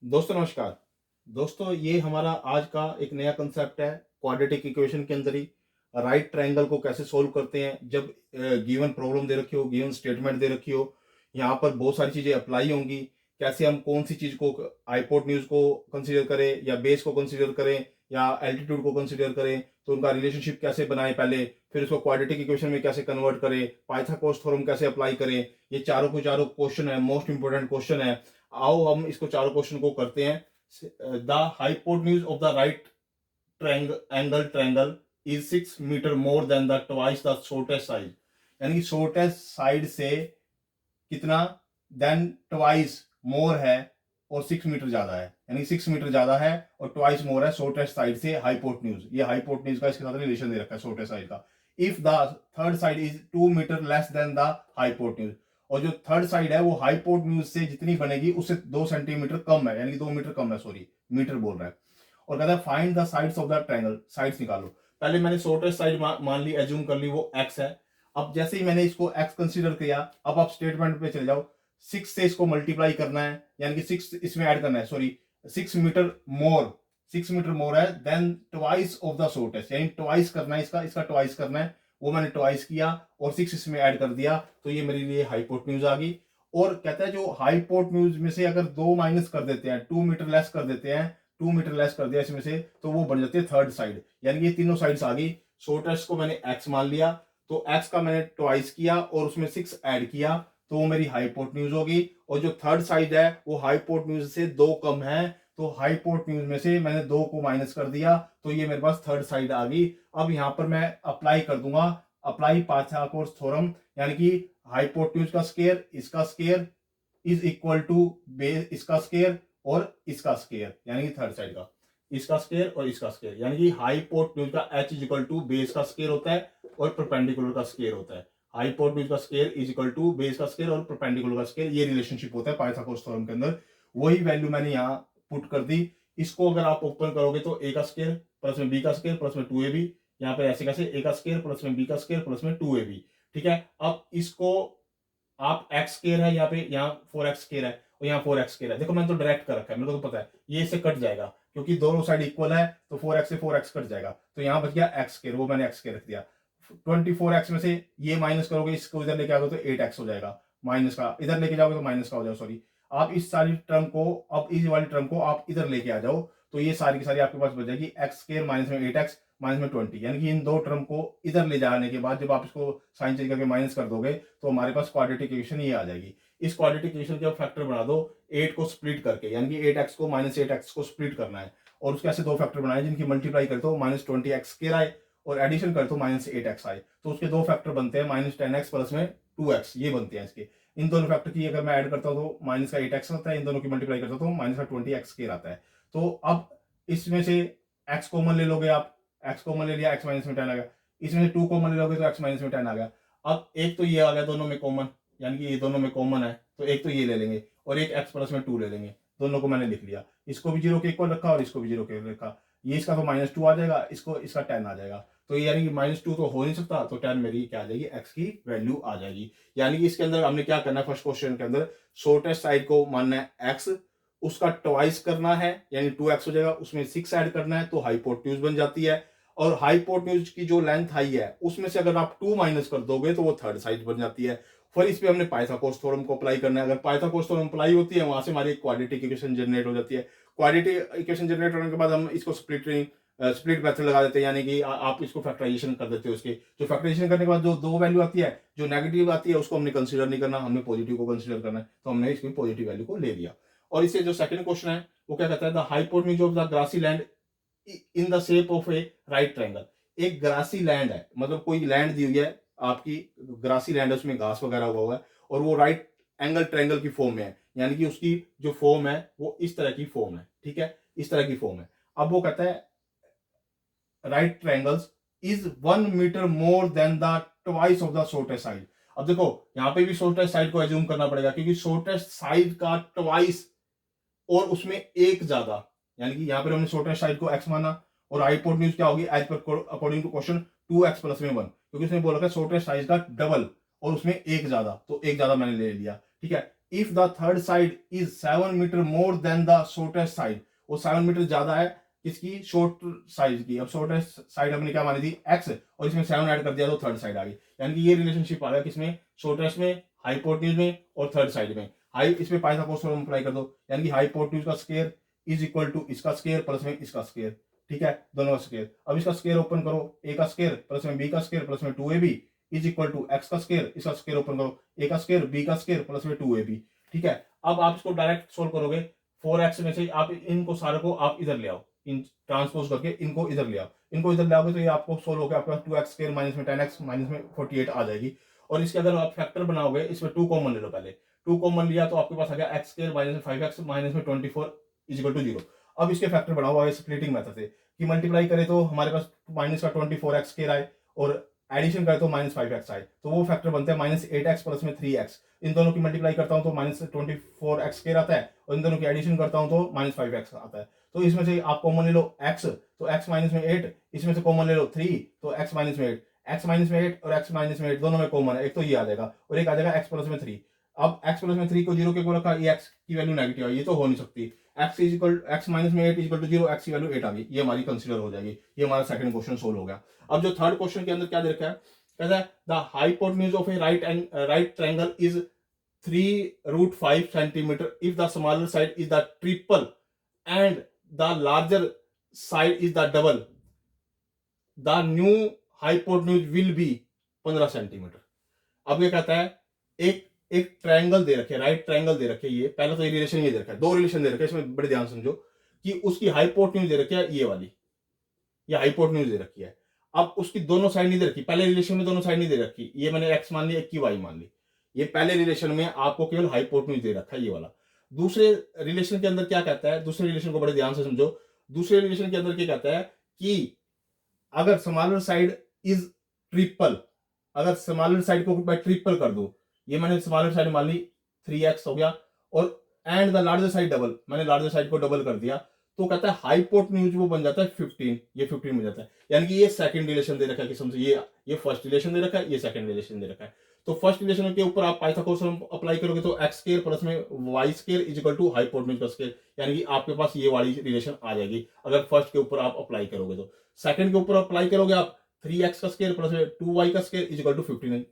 दोस्तों नमस्कार। दोस्तों ये हमारा आज का एक नया कंसेप्ट है क्वाड्रेटिक इक्वेशन के अंदर ही राइट ट्रायंगल को कैसे सोल्व करते हैं जब गिवन प्रॉब्लम दे रखी हो, गिवन स्टेटमेंट दे रखी हो। यहाँ पर बहुत सारी चीजें अप्लाई होंगी। कैसे हम कौन सी चीज को हाइपोटेन्यूज को कंसीडर करें या बेस को कंसीडर करें या एल्टीट्यूड को कंसीडर करें, तो उनका रिलेशनशिप कैसे बनाए पहले, फिर उसको क्वाड्रेटिक इक्वेशन में कैसे कन्वर्ट करें, पाइथागोरस थ्योरम कैसे अप्लाई करें। ये चारों के चारों क्वेश्चन है, मोस्ट इंपोर्टेंट क्वेश्चन है। आओ हम इसको चारों क्वेश्चन को करते हैं। The hypotenuse of the right triangle is 6 metre more than the twice the shortest side. यानी कि शॉर्टेस्ट साइड से कितना, देन ट्वाइस मोर है और 6 मीटर ज्यादा है, यानी 6 मीटर ज्यादा है और ट्वाइस मोर है शॉर्टेस्ट साइड से हाइपोटेन्यूज। ये हाइपोटेन्यूज का इसके साथ रिलेशन दे रखा है शॉर्टेस्ट साइड का। If the third side is 2 metre less than the hypotenuse, और जो थर्ड साइड है वो हाइपोटेन्यूज से जितनी बनेगी उससे 2 सेंटीमीटर कम है, यानी कि 2 मीटर कम है, सॉरी मीटर बोल रहा है। और कहता है find the sides of the triangle, sides निकालो। पहले मैंने शॉर्टेस्ट साइड मान ली, एज्यूम कर ली वो एक्स है। अब जैसे ही मैंने इसको एक्स कंसीडर किया, अब आप स्टेटमेंट पे चले जाओ। 6 से इसको मल्टीप्लाई करना है, यानी कि 6 इसमें ऐड करना है, sorry 6 metre more, 6 metre more है than twice of the shortest, यानी ट्वाइस करना है इसका ट्वाइस करना है। वो मैंने ट्वाइस किया और 6 इसमें ऐड कर दिया, तो ये मेरे लिए हाइपोटेन्यूज आ गई। और कहता है जो हाइपोटेन्यूज में से अगर 2 माइनस कर देते हैं, 2 मीटर लेस कर देते हैं, 2 मीटर लेस कर दिया इसमें से, तो वो बन जाती है थर्ड साइड। यानी ये तीनों साइड्स आ गई। शॉर्टेस्ट को मैंने एक्स मान लिया, तो एक्स का मैंने ट्वाइस किया और उसमें 6 ऐड किया, तो वो मेरी हाइपोटेन्यूज होगी। और जो थर्ड साइड है वो हाइपोटेन्यूज से 2 कम है, तो हाइपोटेन्यूज में से मैंने 2 को माइनस कर दिया, तो ये मेरे पास थर्ड साइड आ गई। अब यहां पर मैं अप्लाई कर दूंगा, अप्लाई पाइथागोरस थ्योरम, यानी कि हाइपोटेन्यूज का स्क्वायर, इसका square is equal to base, इसका स्क्वायर और इसका स्क्वायर, यानी कि थर्ड साइड का इसका स्क्वायर और इसका स्क्वायर, यानी कि हाइपोटेन्यूज का h is equal to base का स्क्वायर होता है और परपेंडिकुलर का स्क्वायर होता है। हाइपोटेन्यूज का square is equal to base का स्क्वायर और परपेंडिकुलर का स्क्वायर, ये रिलेशनशिप होता है पाइथागोरस थ्योरम के अंदर। वही वैल्यू मैंने यहाँ पुट कर दी। इसको अगर आप ओपन करोगे तो a का स्क्वायर प्लस में b का स्क्वायर प्लस में 2ab, यहाँ पे ऐसे कैसे a का स्क्वायर प्लस में b का स्क्वायर प्लस में 2ab। ठीक है, अब इसको आप एक्स स्क्वायर है यहाँ पे, यहाँ 4x स्क्वायर है और यहाँ 4x स्क्वायर है। देखो मैंने तो डायरेक्ट कर रखा है, मेरे को तो पता है ये इससे कट जाएगा क्योंकि दोनों साइड इक्वल है, तो 4x से 4x कट जाएगा, तो यहाँ बच गया x स्क्वायर, वो मैंने x स्क्वायर रख दिया। 24x में से ये माइनस करोगे, इसको इधर लेके आओगे तो 8x हो जाएगा, माइनस का इधर लेके जाओगे तो माइनस का हो जाएगा, सॉरी। आप इस सारी टर्म को, अब इस वाली टर्म को आप इधर लेके आ जाओ, तो ये सारी की सारी आपके पास बच जाएगी एक्स स्क्वायर माइनस में 8x माइनस में 20, यानी कि इन दो टर्म को इधर ले जाने के बाद जब आप इसको साइन चेंज करके माइनस कर दोगे तो हमारे पास क्वाड्रेटिक इक्वेशन ये आ जाएगी। इस क्वाड्रेटिक इक्वेशन के फैक्टर बना दो 8 को स्प्लिट करके, यानी कि 8x को माइनस 8x को स्प्लिट करना है, और उसके ऐसे दो फैक्टर बनाए जिनकी मल्टीप्लाई करते हो माइनस 20x स्क्वायर आए और एडिशन करते हो माइनस 8x आए, तो उसके दो फैक्टर बनते हैं माइनस 10x प्लस में 2x, ये बनते हैं इसके। इन दोनों फैक्टर की अगर मैं ऐड करता हूँ तो माइनस का 8x आता है, इन दोनों की मल्टीप्लाई करता हूँ तो माइनस का 20x स्क्वायर आता है। तो अब इसमें से x कॉमन ले लोगे आप, x कॉमन ले लिया, x माइनस में 10 आ गया। इसमें से 2 कॉमन ले लोगे तो x माइनस में 10 आ गया। अब एक तो ये आ गया दोनों में कॉमन, यानी कि ये दोनों में कॉमन है, तो एक तो ये ले लेंगे और एक x प्लस में 2 ले लेंगे, दोनों को मैंने लिख लिया। इसको भी 0 के इक्वल रखा और इसको भी 0 के रखा। ये इसका तो -2 आ जाएगा, इसको इसका 10 आ जाएगा, तो ये यानी कि -2 तो हो नहीं सकता, तो 10 मेरी क्या आ जाएगी, x की वैल्यू आ जाएगी। यानी कि इसके अंदर हमने क्या करना है, फर्स्ट क्वेश्चन के अंदर शॉर्टेस्ट साइड को मानना है x, उसका ट्वाइस करना है यानी 2x हो जाएगा, उसमें 6 ऐड करना है तो हाइपोटेन्यूज बन जाती है। और हाइपोटेन्यूज की जो लेंथ आई है उसमें से अगर आप 2 माइनस कर दोगे तो वो थर्ड साइड बन जाती है। फिर इस पे हमने पाइथागोरस थ्योरम को अप्लाई करना है। अगर पाइथागोरस थ्योरम अप्लाई होती है वहां से हमारी क्वाड्रेटिक इक्वेशन जनरेट हो जाती है। क्वाड्रेटिक इक्वेशन जनरेट होने के बाद हम इसको स्प्लिट मेथड लगा देते हैं, यानी कि आप इसको फैक्टराइजेशन कर देते हो। इसके जो फैक्टराइजेशन करने के बाद जो दो वैल्यू आती है, जो नेगेटिव आती है उसको हमने कंसीडर नहीं करना, हमने पॉजिटिव को कंसीडर करना है, तो हमने इसकी पॉजिटिव वैल्यू को ले लिया। और इससे जो सेकंड क्वेश्चन है वो क्या कहता है, the hypotenuse of the grassy land in the shape of a right triangle. एक ग्रासी लैंड है, मतलब कोई लैंड दी हुई है आपकी, ग्रासी लैंड है, उसमें घास वगैरह हुआ है और वो राइट एंगल ट्रायंगल की फॉर्म में है, यानी कि उसकी जो फॉर्म है वो इस तरह की फॉर्म है। ठीक है, इस तरह की फॉर्म है। अब वो कहता है right triangles is 1 metre more than the twice of the shortest side. अब देखो यहां पे भी शॉर्टेस्ट साइड को एज्यूम करना पड़ेगा क्योंकि शॉर्टेस्ट साइड का ट्वाइस और उसमें एक ज्यादा, यानी कि यहां पर हमने शॉर्टेस्ट साइड को x माना और हाइपोटेन्यूज क्या होगी as per according to question 2x plus में 1, क्योंकि उसने बोला था शॉर्टेस्ट साइज का डबल और उसमें एक ज्यादा, तो एक ज्यादा मैंने ले लिया। ठीक है, if the third side is 7 metre more than the shortest side, वो 7 मीटर ज्यादा है किसकी, शॉर्ट साइड की। अब शॉर्टेस्ट साइड हमने क्या मानी थी, एक्स, और इसमें 7 ऐड कर दिया तो थर्ड साइड आ गई। यानी कि ये रिलेशनशिप आ गया किसमें, शॉर्टेस्ट में, हाइपोटेन्यूज में और थर्ड साइड में। हाई इसमें पाइथागोरस थ्योरम अप्लाई कर दो, यानी कि हाइपोटेन्यूज का स्क्वायर इज इक्वल टू इसका स्क्वायर प्लस में इसका स्क्वायर, ठीक है, दोनों का स्क्वायर। अब इसका स्क्वायर ओपन करो, ए का स्क्वायर प्लस में बी का स्क्वायर प्लस में 2ab is equal to X का स्क्वायर, इसका स्क्वायर ओपन करो, ए का स्क्वायर बी का स्क्वायर प्लस में 2ab, ठीक है। अब आप इसको डायरेक्ट सोल्व करोगे, 4x में से आप इनको सारे को आप इधर ले आओ, इन ट्रांसपोज करके इनको इधर ले आओ, इनको इधर ले आओगे तो ये आपको सोल्व होकर आपके पास 2x स्क्वायर माइनस में 10x माइनस में 48 आ जाएगी। और इसके अगर आप फैक्टर बनाओगे, इसमें 2 कॉमन ले लो, पहले 2 कॉमन लिया तो आपके पास आ गया x स्क्वायर माइनस में 5x माइनस में 24 इज इक्वल टू 0। अब इसके फैक्टर बनाओ स्प्लिटिंग मेथड से, कि मल्टीप्लाई करें तो हमारे पास माइनस का 24x स्क्वायर आए और एडिशन करें तो माइनस 5x आए, तो वो फैक्टर बनते हैं माइनस 8x प्लस में 3x। इन दोनों की मल्टीप्लाई करता हूं तो माइनस 24x स्क्वायर आता है, और इन दोनों की एडिशन करता हूं तो माइनस 5x आता है। तो इसमें से आप कॉमन ले लो x, तो x माइनस में 8, इसमें से कॉमन ले लो 3, तो x माइनस में 8, x माइनस में 8 और x माइनस में 8 दोनों में कॉमन है, एक तो ये आ जाएगा और एक आ जाएगा x प्लस में 3। अब x प्लस में 3 को 0 के को रखा, ये x की वैल्यू नेगेटिव आई, ये तो हो नहीं सकती। x is equal x minus में 8 इज इक्वल टू 0, x की वैल्यू 8 आ गई, ये हमारी कंसीडर हो जाएगी। ये हमारा सेकंड क्वेश्चन सोल्व हो गया। अब जो थर्ड क्वेश्चन के अंदर क्या दे रखा है, कहता है the hypotenuse of a right triangle is 3√5 centimetre if the smaller side is the triple and the larger side is the double, the new hypotenuse will be 15 centimetre. अब ये कहता है एक एक ट्रायंगल दे रखे, राइट ट्रायंगल दे रखे, ये पहले तो ये रिलेशन ये दे रखा है, दो रिलेशन दे रखे, इसमें बड़े ध्यान समझो कि उसकी हाइपोटेन्यूज दे रखी है ये वाली, ये हाइपोटेन्यूज दे रखी है। अब उसकी दोनों साइड नहीं दे रखी, पहले रिलेशन में दोनों साइड नहीं दे रखी, ये मैंने एक्स मान लिया, एक की वाई मान ली। ये पहले रिलेशन में आपको केवल हाइपोटेन्यूज दे रखा है ये वाला। दूसरे रिलेशन के अंदर क्या कहता है, दूसरे रिलेशन को बड़े ध्यान से समझो। दूसरे रिलेशन के अंदर क्या कहता है कि अगर स्मॉलर साइड इज ट्रिपल, अगर स्मॉलर साइड को मैं ट्रिपल कर दूं, ये मैंने स्मॉलर साइड मान ली 3x हो गया, और and the larger side double, मैंने लार्जर साइड को डबल कर दिया, तो कहता है हाइपोटेन्यूज वो बन जाता है 15, ये 15 बन जाता है। यानी कि ये सेकंड रिलेशन दे रखा है, कि समझो ये फर्स्ट रिलेशन दे रखा है, ये सेकंड रिलेशन दे रखा है। तो फर्स्ट रिलेशन के ऊपर आप पाइथागोरस थ्योरम अप्लाई करोगे तो x स्क्वायर प्लस में y square is equal to hypotenuse का स्क्वायर, यानी कि आपके पास ये वाली रिलेशन आ जाएगी अगर फर्स्ट के ऊपर आप अप्लाई करोगे। तो सेकंड के ऊपर अप्लाई करोगे आप 3x का स्क्वायर प्लस में 2y का स्क्वायर इज इक्वल टू 15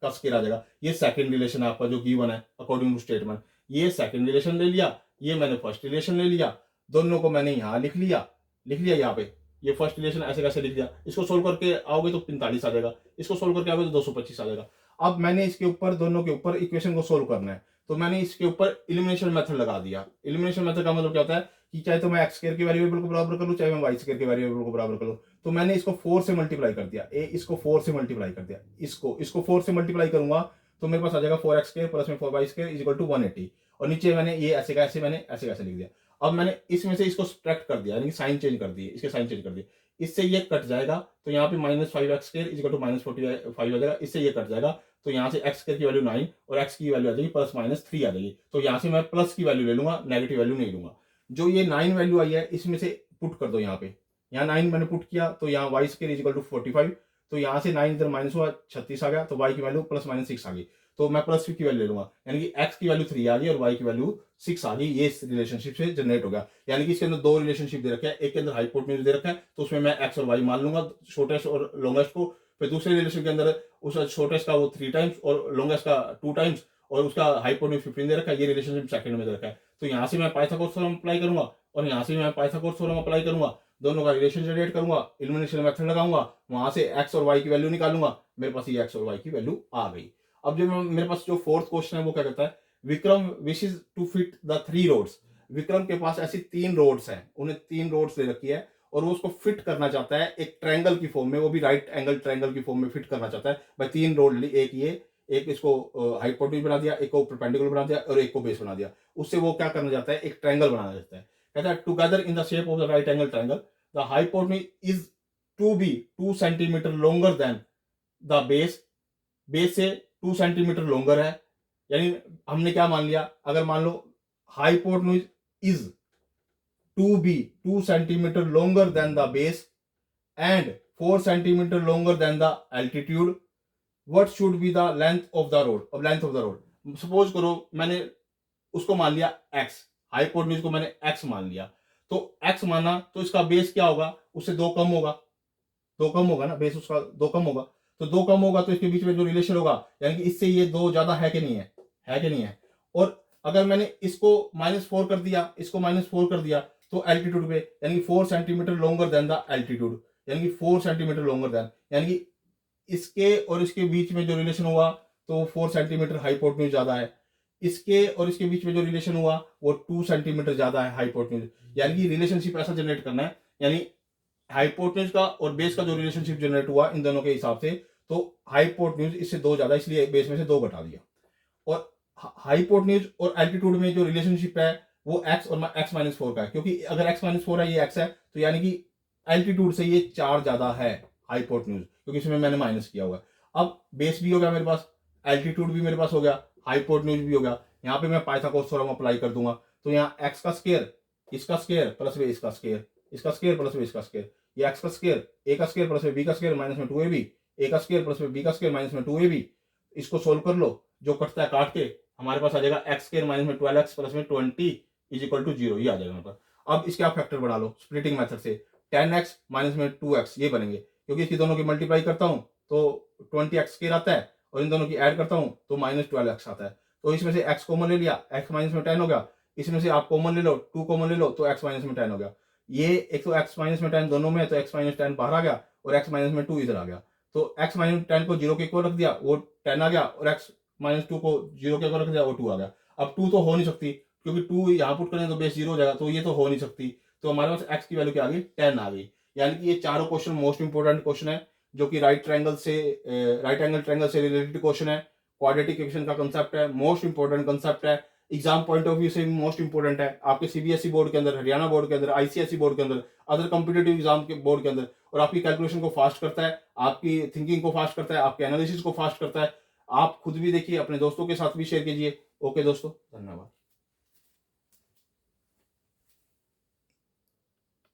का स्क्वायर आ जाएगा। ये सेकंड रिलेशन आपका जो गिवन है अकॉर्डिंग टू स्टेटमेंट, ये सेकंड रिलेशन ले लिया, ये मैंने फर्स्ट रिलेशन ले लिया, दोनों को मैंने यहां लिख लिया यहाँ पे, ये फर्स्ट रिलेशन ऐसे कैसे लिख दिया। इसको सोल्व करके आओगे तो 45 आ जाएगा, इसको सोल्व करके आओगे तो 225 आ जाएगा। अब मैंने इसके ऊपर दोनों के ऊपर इक्वेशन को सोल्व करना है, तो मैंने इसके ऊपर एलिमिनेशन मेथड लगा दिया। एलिमिनेशन मेथड का मतलब क्या होता है कि चाहे तो मैं x स्क्वायर के वेरिएबल को बराबर कर लूं, चाहे मैं y स्क्वायर के वेरिएबल को बराबर कर लूं। तो मैंने इसको 4 से मल्टीप्लाई कर दिया, इसको 4 से मल्टीप्लाई कर दिया, इसको 4 से मल्टीप्लाई करूंगा तो मेरे पास आ जाएगा 4x स्क्वायर प्लस में 4y square is equal to 180, और नीचे मैंने ये ऐसे कैसे मैंने ऐसे कैसे लिख दिया। अब मैंने इसमें से इसको सब्ट्रैक्ट कर दिया, यानी साइन चेंज कर दिए, इसके साइन चेंज कर दिए, इससे ये कट जाएगा तो यहाँ पे minus 5x square is equal to minus 45 आ जाएगा, इससे ये कट जाएगा तो यहाँ से x स्क्वायर की वैल्यू 9 और x की वैल्यू आ जाएगी प्लस माइनस 3 आ जाएगी। तो यहाँ से मैं प्लस की वैल्यू ले लूंगा, नेगेटिव वैल्यू नहीं लूंगा। जो ये 9 वैल्यू आई है इसमें से पुट कर दो यहाँ पे, यहाँ 9 मैंने पुट किया तो यहाँ y square is equal to 45, तो यहाँ से 9 इधर माइनस हुआ 36 आ गया, तो y की वैल्यू प्लस माइनस 6 आ गई, तो मैं प्लस की वैल्यू ले लूंगा, यानी कि x की वैल्यू 3 आ गई और y की वैल्यू 6 आ गई। ये इस रिलेशनशिप से जनरेट हो गया, यानी कि इसके अंदर दो रिलेशनशिप दे रखे हैं, एक के अंदर हाइपोटेन्यूज दे रखा है तो उसमें मैं x और y मान लूंगा, शॉर्टेस्ट और लॉन्गेस्ट को। फिर दूसरे रिलेशन के अंदर उस शॉर्टेस्ट का वो 3 टाइम्स और लॉन्गेस्ट का 2 टाइम्स और उसका हाइपोटेन्यूज 15 दे रखा है, ये रिलेशनशिप सेकंड में दे रखा है। तो यहाँ से मैं पाइथागोरस थ्योरम अप्लाई करूंगा और यहाँ से मैं पाइथागोरस थ्योरम अप्लाई करूंगा, दोनों का रिलेशन जनरेट करूंगा, एलिमिनेशन मेथड लगाऊंगा, वहां से x और y की वैल्यू निकालूंगा, मेरे पास ये x और y की वैल्यू आ गई। अब जो मेरे पास जो फोर्थ क्वेश्चन है वो क्या कहता है, Vikram wishes to fit the 3 rods. Vikram के पास ऐसी 3 रोड्स हैं, उन्हें 3 रोड्स दे रखी है और वो उसको फिट करना चाहता है एक ट्रायंगल की फॉर्म में, वो भी राइट एंगल ट्रायंगल की फॉर्म में फिट करना चाहता है। भाई 3 रोड ली, एक ये, एक इसको हाइपोटेन्यूज बना दिया, एक को परपेंडिकुलर बना दिया और एक को बेस बना दिया। उससे वो क्या करना चाहता है, एक ट्रायंगल बनाना चाहता है। कहता है together in the shape of the right angle triangle the hypotenuse is to be 2 centimetre longer than the base, base से 2 सेंटीमीटर लॉन्गर है। यानी हमने क्या मान लिया, अगर मान लो hypotenuse is to be 2 centimetre longer than the base and 4 centimetre longer than the altitude, what should be the length of the rod. अब length of the rod suppose करो मैंने उसको मान लिया x, हाइपोटेन्यूज को मैंने x मान लिया, तो x माना तो इसका बेस क्या होगा, उससे 2 कम होगा, 2 कम होगा ना, बेस उसका 2 कम होगा, तो 2 कम होगा तो इसके बीच में जो रिलेशन होगा, यानी कि इससे ये 2 ज्यादा है कि नहीं है, है कि नहीं है। और अगर मैंने इसको -4 कर दिया, इसको -4 कर दिया, तो एल्टीट्यूड पे यानी कि 4 centimetre longer than the altitude, यानी कि 4 सेंटीमीटर लॉन्गर देन, यानी कि इसके और इसके बीच में जो रिलेशन हुआ तो 4 सेंटीमीटर हाइपोटेन्यूज ज्यादा है, इसके और इसके बीच में जो रिलेशन हुआ वो 2 सेंटीमीटर ज्यादा है हाइपोटेन्यूज, यानी कि रिलेशनशिप ऐसा जनरेट करना है, यानी हाइपोटेन्यूज का और बेस का जो रिलेशनशिप जनरेट हुआ इन दोनों के हिसाब से, तो हाइपोटेन्यूज इससे 2 ज्यादा, इसलिए बेस में से 2 घटा दिया। और हाइपोटेन्यूज और एल्टीट्यूड में जो रिलेशनशिप है वो x और x-4 का है, क्योंकि अगर x-4 है ये x है, तो यानी कि एल्टीट्यूड से ये 4 ज्यादा है हाइपोटेन्यूज, क्योंकि इसमें मैंने माइनस किया हुआ है। अब बेस भी हो गया मेरे पास, एल्टीट्यूड भी मेरे पास हो गया, हाइपोटेन्यूज भी हो गया, यहाँ पे मैं पाइथागोरस थ्योरम अप्लाई कर दूंगा, तो यहाँ x का स्क्वायर, इसका स्क्वायर प्लस में इसका स्क्वायर, इसका स्क्वायर प्लस में इसका स्क्वायर, ये x का स्क्वायर, a का स्क्वायर प्लस में b का स्क्वायर माइनस में 2ab, a का स्क्वायर प्लस में b का स्क्वायर माइनस में 2ab, इसको सोल्व कर लो, जो कटता है काट के हमारे पास आ जाएगा x स्क्वायर माइनस में 12x प्लस में 20 इज इक्वल टू 0, ये आ जाएगा हमारे पास। अब इसके आप फैक्टर बना लो स्प्लिटिंग मेथड से, 10x माइनस में 2x ये बनेंगे, क्योंकि इसकी दोनों की मल्टीप्लाई करता हूं तो 20x स्क्वायर आता है, और इन दोनों की ऐड करता हूं तो -12x आता है, तो इसमें से x कॉमन ले लिया, x माइनस में 10 हो गया, इसमें से आप कॉमन ले लो 2 कॉमन ले लो तो x माइनस में 10 हो गया, ये एक तो x माइनस में 10 दोनों में, तो x माइनस 10 बाहर आ गया और x माइनस में 2 इधर आ गया, तो x माइनस 10 को 0 के इक्वल रख दिया वो 10 आ गया, और x माइनस 2 को 0 के इक्वल रख दिया वो 2 आ गया। अब 2 तो हो नहीं सकती, क्योंकि 2 यहाँ पुट करें तो बेस 0 हो जाएगा, तो ये तो हो नहीं सकती, तो हमारे पास x की वैल्यू क्या आ गई, 10 आ गई। यानी कि ये चारों क्वेश्चन मोस्ट इंपोर्टेंट क्वेश्चन है, जो कि राइट एंगल ट्रायंगल से रिलेटेड क्वेश्चन है, क्वाड्रेटिक इक्वेशन का कंसेप्ट है, मोस्ट इंपोर्टेंट कंसेप्ट है, एग्जाम पॉइंट ऑफ व्यू से भी मोस्ट इंपोर्टेंट है, आपके सीबीएसई बोर्ड के अंदर, हरियाणा बोर्ड के अंदर, आईसीएसई बोर्ड के अंदर, अदर कॉम्पिटेटिव एग्जाम के बोर्ड के अंदर, और आपकी कैलकुलेशन को फास्ट करता है, आपकी थिंकिंग को फास्ट करता है, आपके एनालिसिस को फास्ट करता है। आप खुद भी देखिए, अपने दोस्तों के साथ भी शेयर कीजिए। ओके दोस्तों, धन्यवाद।